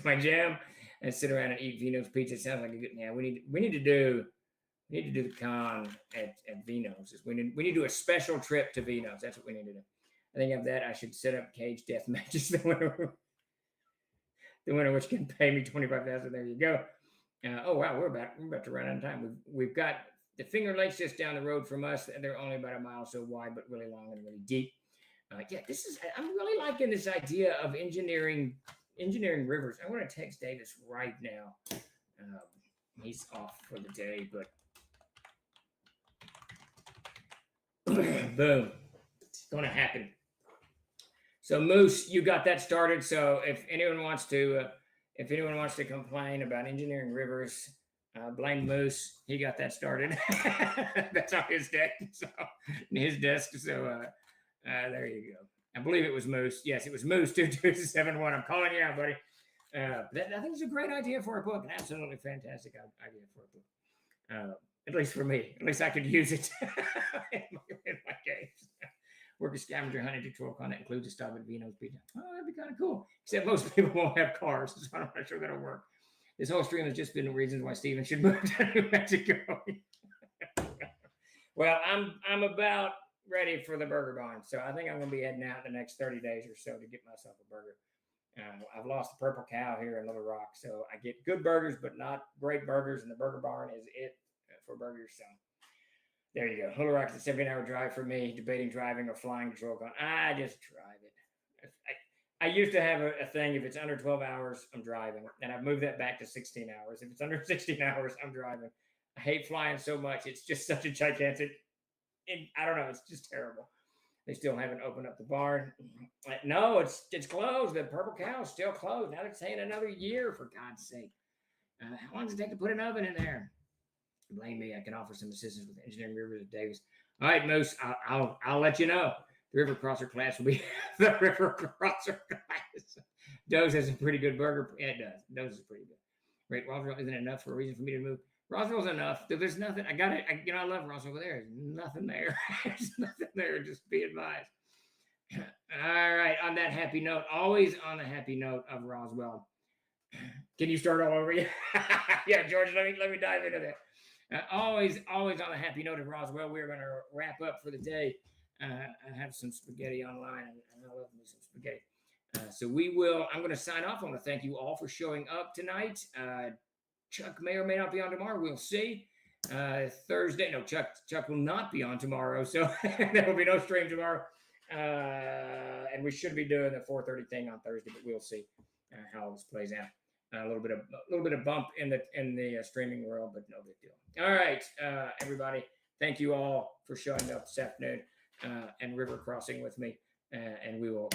my jam. And sit around and eat Vino's pizza. It sounds like a good. Yeah, we need to do the con at Vino's. We need to do a special trip to Vino's. That's what we need to do. I think of that. I should set up cage death matches. The winner which can pay me $25,000. There you go. Oh wow, we're about to run out of time. We've got the Finger Lakes just down the road from us. They're only about a mile or so wide, but really long and really deep. Yeah, I'm really liking this idea of engineering rivers. I want to text Davis right now. He's off for the day, but boom, it's going to happen. So Moose, you got that started. So if anyone wants to complain about engineering rivers, blame Moose. He got that started. That's on his desk. So there you go. I believe it was Moose. Yes, it was Moose 2271. I'm calling you out, buddy. I think it's a great idea for a book. An absolutely fantastic idea for a book. At least for me. At least I could use it in my games. Work a scavenger hunt into Trollcon that includes a stop at Vino's Pizza. Oh, that'd be kind of cool. Except most people won't have cars, so I'm not sure that'll work. This whole stream has just been the reasons why Steven should move to New Mexico. Well, I'm about ready for the burger barn, so I think I'm going to be heading out in the next 30 days or so to get myself a burger. I've lost the Purple Cow here in Little Rock, so I get good burgers, but not great burgers, and the burger barn is it for burgers. So there you go. Little Rock's a 17-hour drive for me, debating driving or flying to Trollcon. I just drive it. I used to have a thing, if it's under 12 hours, I'm driving. And I've moved that back to 16 hours. If it's under 16 hours, I'm driving. I hate flying so much. It's just such a gigantic, I don't know, it's just terrible. They still haven't opened up the barn. No, it's closed. The Purple Cow is still closed. Now they're saying another year, for God's sake. How long does it take to put an oven in there? Blame me. I can offer some assistance with engineering rivers at Davis. All right, Moose, I'll let you know. The River Crosser class will be the River Crosser class. Doe's has a pretty good burger. Yeah, it does. Doe's is pretty good. Right, Roswell isn't enough for a reason for me to move. Roswell's enough. There's nothing. I got it. I love Roswell, but there's nothing there. There's nothing there. Just be advised. All right. On that happy note, always on the happy note of Roswell. Can you start all over? Yeah, George. Let me dive into that. Always on the happy note of Roswell. We're going to wrap up for the day. I have some spaghetti online, and I love me some spaghetti. So I'm going to sign off. I want to thank you all for showing up tonight. Chuck may or may not be on tomorrow. We'll see. Thursday. No, Chuck will not be on tomorrow. So there will be no stream tomorrow. And we should be doing the 4:30 thing on Thursday, but we'll see how this plays out. A little bit of bump in the streaming world, but no big deal. All right, everybody. Thank you all for showing up this afternoon and river crossing with me. And we will